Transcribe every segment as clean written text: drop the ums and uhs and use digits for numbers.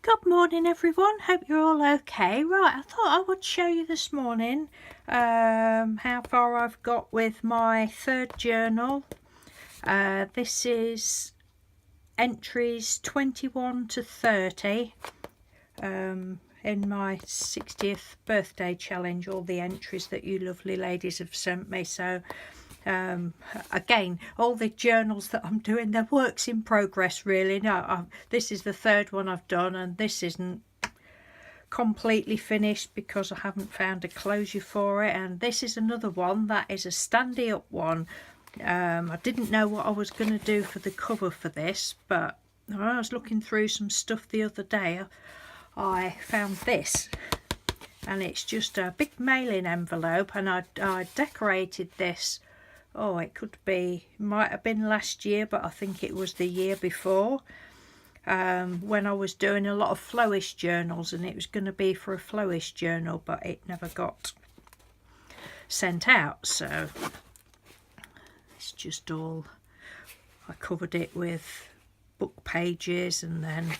Good morning everyone, hope you're all okay. Right, I thought I would show you this morning how far I've got with my third journal. This is entries 21 to 30 in my 60th birthday challenge, all the entries that you lovely ladies have sent me. So again, all the journals that I'm doing, they're works in progress really. This is the third one I've done, and this isn't completely finished because I haven't found a closure for it. And this is another one that is a standy up one. I didn't know what I was going to do for the cover for this, but when I was looking through some stuff the other day, I found this, and it's just a big mailing envelope, and I decorated this. Oh, it could be, might have been last year, but I think it was the year before, when I was doing a lot of flowish journals, and it was going to be for a flowish journal, but it never got sent out. So it's just all, I covered it with book pages and then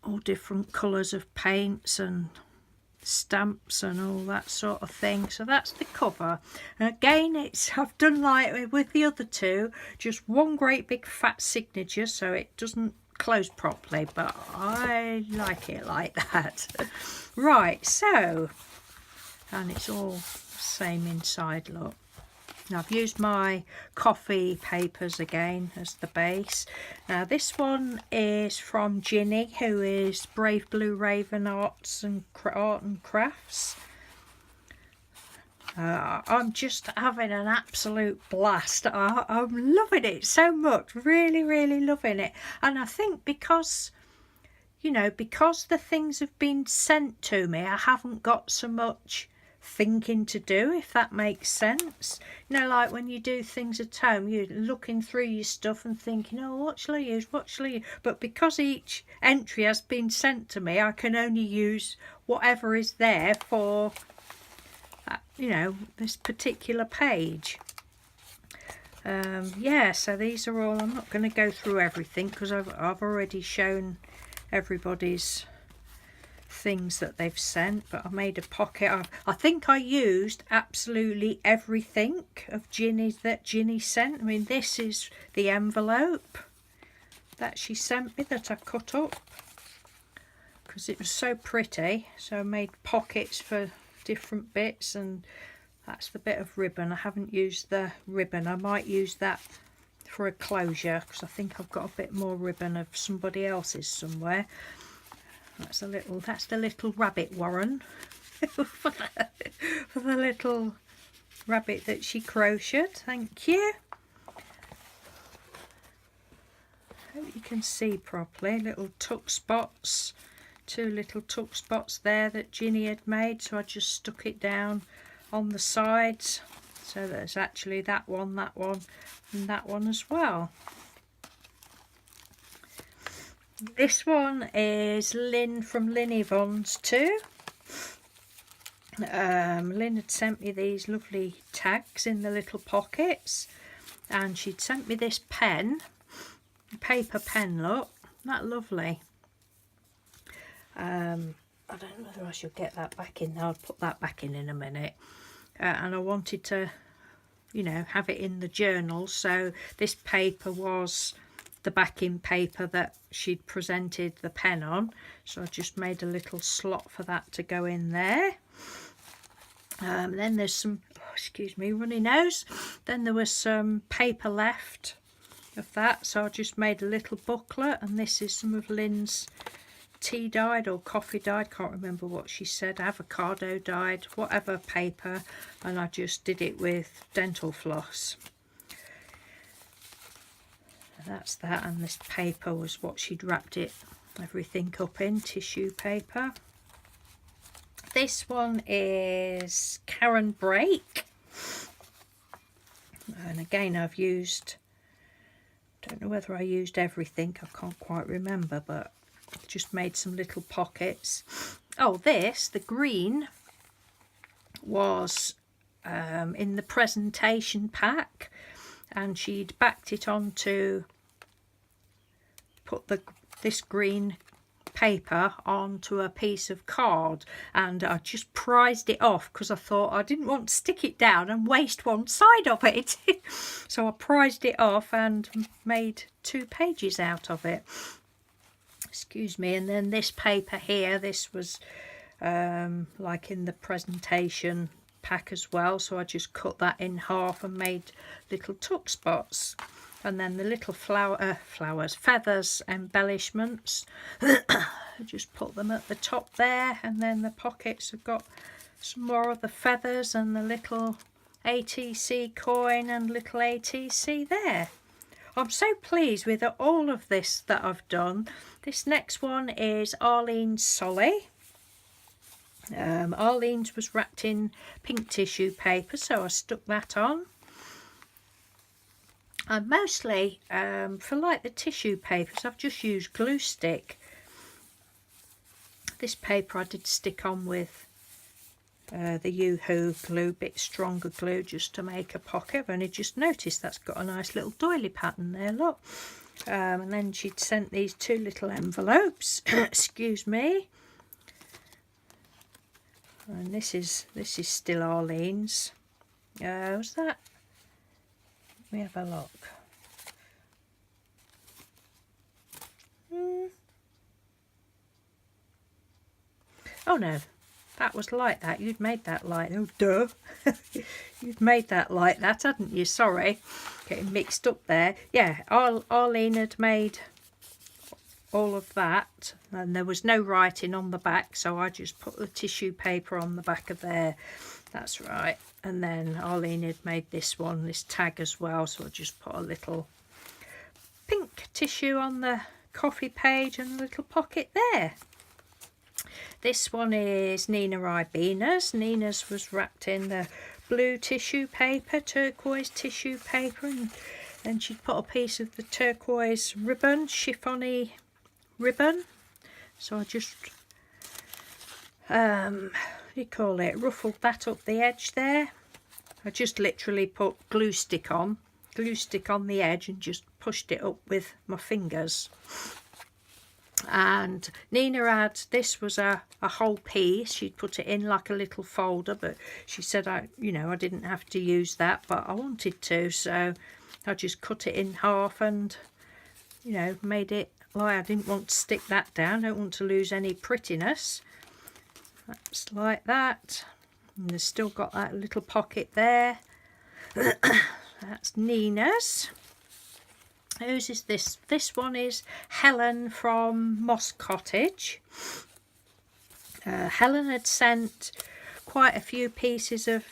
all different colours of paints and stamps and all that sort of thing. So that's the cover, and again, I've done like with the other two, just one great big fat signature so it doesn't close properly, but I like it like that. Right, so, and it's all same inside, look. Now I've used my coffee papers again as the base. Now this one is from Ginny, who is Brave Blue Raven Arts and Art and Crafts. I'm just having an absolute blast. I'm loving it so much, really loving it. And I think because, you know, because the things have been sent to me, I haven't got so much thinking to do, if that makes sense. You know, like when you do things at home, you're looking through your stuff and thinking, oh, what shall I use, what shall I use? But because each entry has been sent to me, I can only use whatever is there for, you know, this particular page. Yeah, so these are all, I'm not going to go through everything because I've already shown everybody's things that they've sent, but I made a pocket. I think I used absolutely everything of Ginny's that Ginny sent. I mean, this is the envelope that she sent me that I cut up because it was so pretty, so I made pockets for different bits, and that's the bit of ribbon. I haven't used the ribbon. I might use that for a closure because I think I've got a bit more ribbon of somebody else's somewhere. That's the little rabbit warren for the little rabbit that she crocheted. Thank you. Hope you can see properly. Little tuck spots, two little tuck spots there that Ginny had made, so I just stuck it down on the sides so there's actually that one, and that one as well. This one is Lynn from Lynn Yvonne's too. Lynn had sent me these lovely tags in the little pockets, and she'd sent me this pen, paper pen, look, that lovely. I don't know whether I should get that back in. I'll put that back in a minute. And I wanted to, you know, have it in the journal, so this paper was the backing paper that she'd presented the pen on, so I just made a little slot for that to go in there. Then there's some, excuse me, runny nose, then there was some paper left of that, so I just made a little booklet, and this is some of Lynn's tea dyed or coffee dyed, can't remember what she said, avocado dyed, whatever paper, and I just did it with dental floss. That's that, and this paper was what she'd wrapped it, everything up in, tissue paper. This one is Karen Brake, and again I've used, don't know whether I used everything, I can't quite remember, but just made some little pockets. Oh, this, the green, was in the presentation pack, and she'd backed it onto, put this green paper onto a piece of card, and I just prized it off because I thought I didn't want to stick it down and waste one side of it. So I prized it off and made 2 pages out of it. Excuse me. And then this paper here, this was like in the presentation pack as well, so I just cut that in half and made little tuck spots. And then the little feathers embellishments, I just put them at the top there, and then the pockets have got some more of the feathers and the little ATC coin and little ATC there. I'm so pleased with all of this that I've done. This next one is Arlene's Solly. Arlene's was wrapped in pink tissue paper, so I stuck that on. And mostly for like the tissue papers, I've just used glue stick. This paper I did stick on with the Yoo-Hoo glue, bit stronger glue, just to make a pocket. I've only just noticed that's got a nice little doily pattern there, look. And then she'd sent these 2 little envelopes. Excuse me. And this is still Arlene's. Was that? Let me have a look. Oh no, that was like that. You'd made that like, oh duh. You'd made that like that, hadn't you? Sorry, getting mixed up there. Yeah, Arlene had made all of that, and there was no writing on the back, so I just put the tissue paper on the back of there. That's right. And then Arlene had made this one, this tag as well, so I just put a little pink tissue on the coffee page and a little pocket there. This one is Nina Ribina's. Nina's was wrapped in the blue tissue paper, turquoise tissue paper, and then she'd put a piece of the turquoise ribbon, chiffony ribbon. So I just what do you call it, ruffled that up the edge there. I just literally put glue stick on the edge and just pushed it up with my fingers. And Nina had, this was a whole piece. She'd put it in like a little folder, but she said I didn't have to use that, but I wanted to, so I just cut it in half and made it like, I didn't want to stick that down. I don't want to lose any prettiness. That's like that. And there's still got that little pocket there. That's Nina's. Whose is this? This one is Helen from Moss Cottage. Helen had sent quite a few pieces of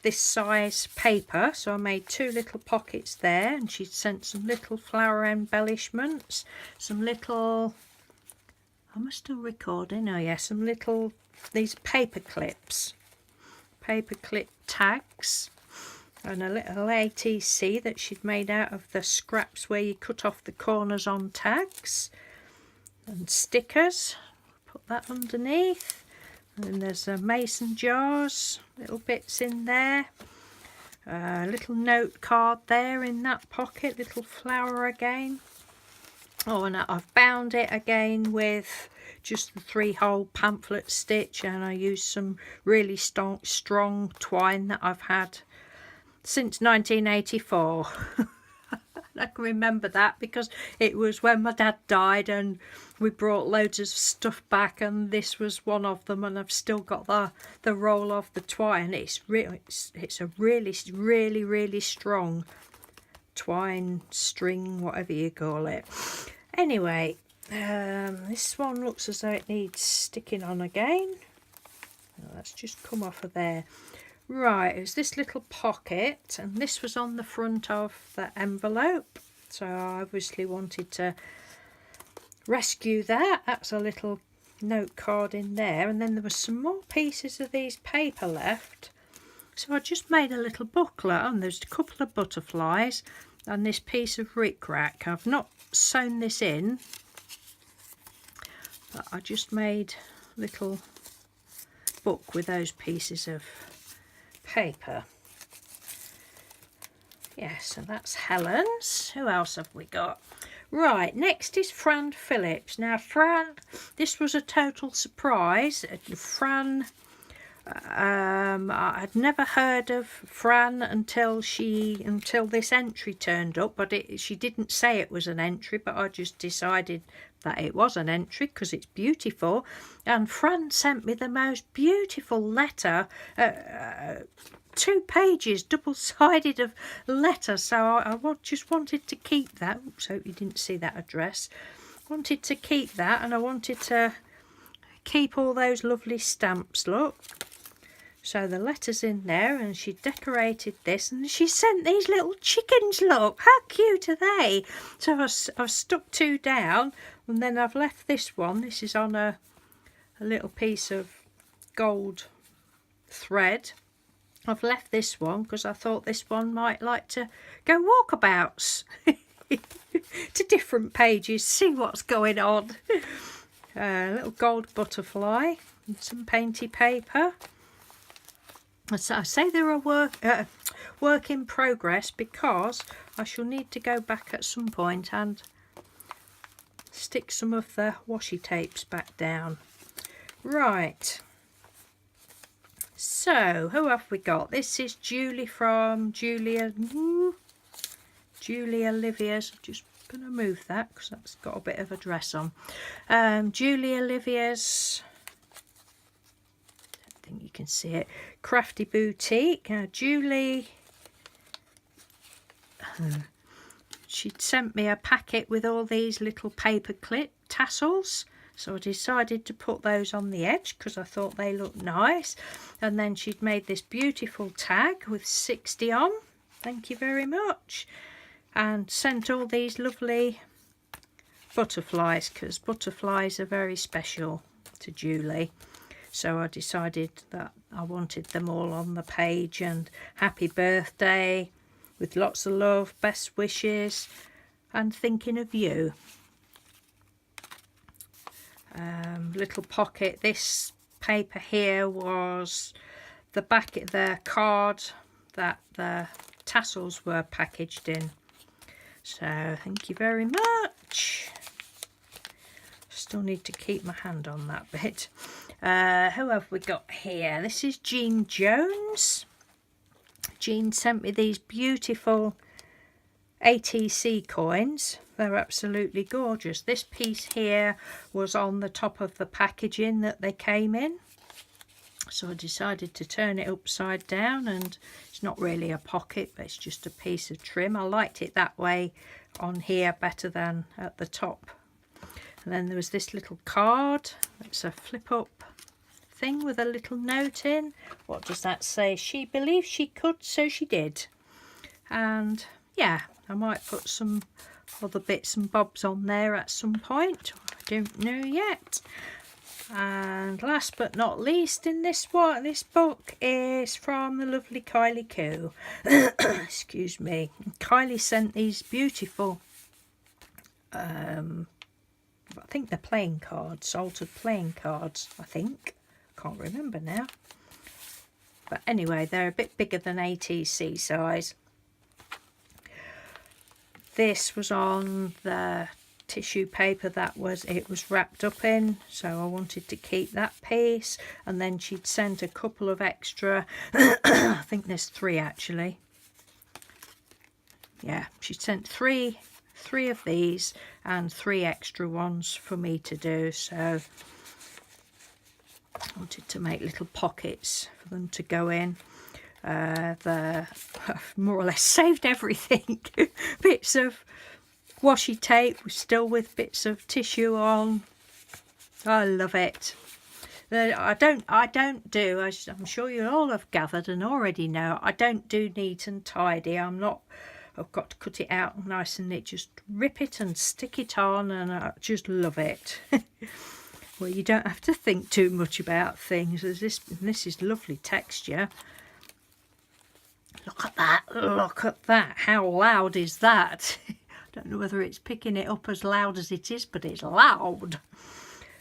this size paper, so I made 2 little pockets there, and she'd sent some little flower embellishments, some little, am I still recording? Oh yeah, some little, these paper clips, paper clip tags, and a little ATC that she'd made out of the scraps where you cut off the corners on tags, and stickers, put that underneath. And there's mason jars, little bits in there, a little note card there in that pocket, little flower again. Oh, and I've bound it again with just the 3-hole pamphlet stitch, and I used some really strong twine that I've had since 1984. I can remember that because it was when my dad died and we brought loads of stuff back, and this was one of them, and I've still got the roll of the twine. It's a really strong twine, string, whatever you call it. Anyway, this one looks as though it needs sticking on again. Let's just come off of there. Right, it was this little pocket, and this was on the front of the envelope, so I obviously wanted to rescue that. That's a little note card in there, and then there was some more pieces of these paper left, so I just made a little booklet, and there's a couple of butterflies and this piece of rickrack. I've not sewn this in, but I just made a little book with those pieces of paper. Yeah, so that's Helen's. Who else have we got? Right, next is Fran Phillips. Now Fran, this was a total surprise. Fran, I'd never heard of Fran until this entry turned up, but she didn't say it was an entry, but I just decided that it was an entry because it's beautiful. And Fran sent me the most beautiful letter, 2 pages, double-sided of letter, so I just wanted to keep that. Oops, hope you didn't see that address. Wanted to keep that, and I wanted to keep all those lovely stamps, look. So the letter's in there, and she decorated this, and she sent these little chickens, look, how cute are they? So I've stuck 2 down, and then I've left this one. This is on a little piece of gold thread. I've left this one because I thought this one might like to go walkabouts to different pages, see what's going on. A little gold butterfly and some painty paper. So I say they're a work in progress because I shall need to go back at some point and stick some of the washi tapes back down. Right. So, who have we got? This is Julie from Julia Olivia's. I'm just going to move that because that's got a bit of a dress on. Julie Olivia's, I don't think you can see it, Crafty Boutique. Julie, she'd sent me a packet with all these little paper clip tassels. So I decided to put those on the edge because I thought they looked nice. And then she'd made this beautiful tag with 60 on. Thank you very much. And sent all these lovely butterflies because butterflies are very special to Julie. So I decided that I wanted them all on the page, and happy birthday with lots of love, best wishes, and thinking of you. Little pocket. This paper here was the back of the card that the tassels were packaged in. So thank you very much. Still need to keep my hand on that bit. Who have we got here? This is Jean Jones. Jean sent me these beautiful ATC coins. They're absolutely gorgeous. This piece here was on the top of the packaging that they came in, so I decided to turn it upside down, and it's not really a pocket, but it's just a piece of trim. I liked it that way on here better than at the top. And then there was this little card. It's a flip up thing with a little note in. What does that say? She believed she could, so she did. And yeah, I might put some other bits and bobs on there at some point. I don't know yet. And last but not least in this book is from the lovely Kylie Coo. Excuse me. Kylie sent these beautiful I think they're playing cards, altered playing cards, I think. Can't remember now. But anyway, they're a bit bigger than ATC size. This was on the tissue paper that it was wrapped up in, so I wanted to keep that piece. And then she'd sent a couple of extra, I think there's 3 actually. Yeah, she sent three of these and 3 extra ones for me to do, so I wanted to make little pockets for them to go in. I've more or less saved everything. Bits of washi tape still with bits of tissue on. I love it. I'm sure you all have gathered and already know, I don't do neat and tidy. I've got to cut it out nice and neat, just rip it and stick it on, and I just love it. Well, you don't have to think too much about things. This is lovely texture. Look at that, look at that. How loud is that? I don't know whether it's picking it up as loud as it is, but it's loud.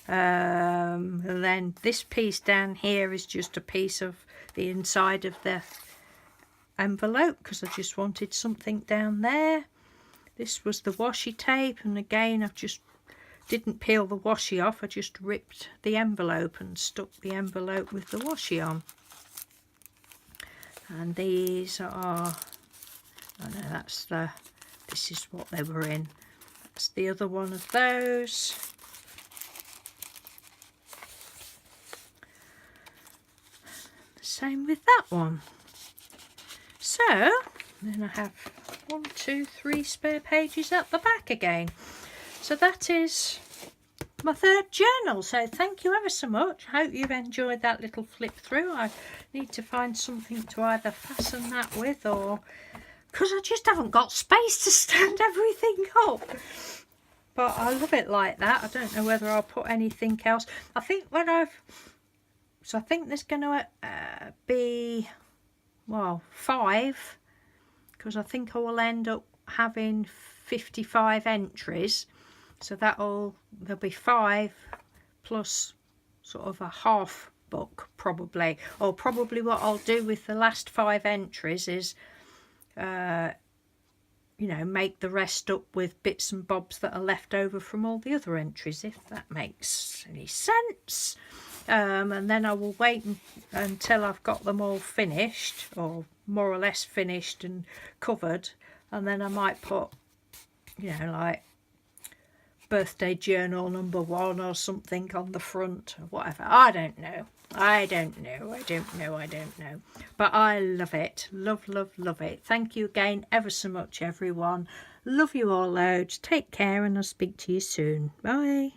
And then this piece down here is just a piece of the inside of the envelope because I just wanted something down there. This was the washi tape, and again I've just didn't peel the washi off, I just ripped the envelope and stuck the envelope with the washi on. And these are, oh no, that's the, this is what they were in. That's the other one of those. Same with that one. So then I have 1, 2, 3 spare pages at the back again. So that is my third journal. So thank you ever so much. Hope you've enjoyed that little flip through. I need to find something to either fasten that with, or because I just haven't got space to stand everything up. But I love it like that. I don't know whether I'll put anything else. I think when I've, so I think there's going to be, well, 5, because I think I will end up having 55 entries. So there'll be 5 plus sort of a half book probably. Or probably what I'll do with the last 5 entries is, you know, make the rest up with bits and bobs that are left over from all the other entries, if that makes any sense. And then I will wait until I've got them all finished, or more or less finished and covered, and then I might put, you know, like birthday journal number 1 or something on the front, or whatever. I don't know. I don't know. But I love it. Love, love, love it. Thank you again ever so much, everyone. Love you all loads. Take care, and I'll speak to you soon. Bye.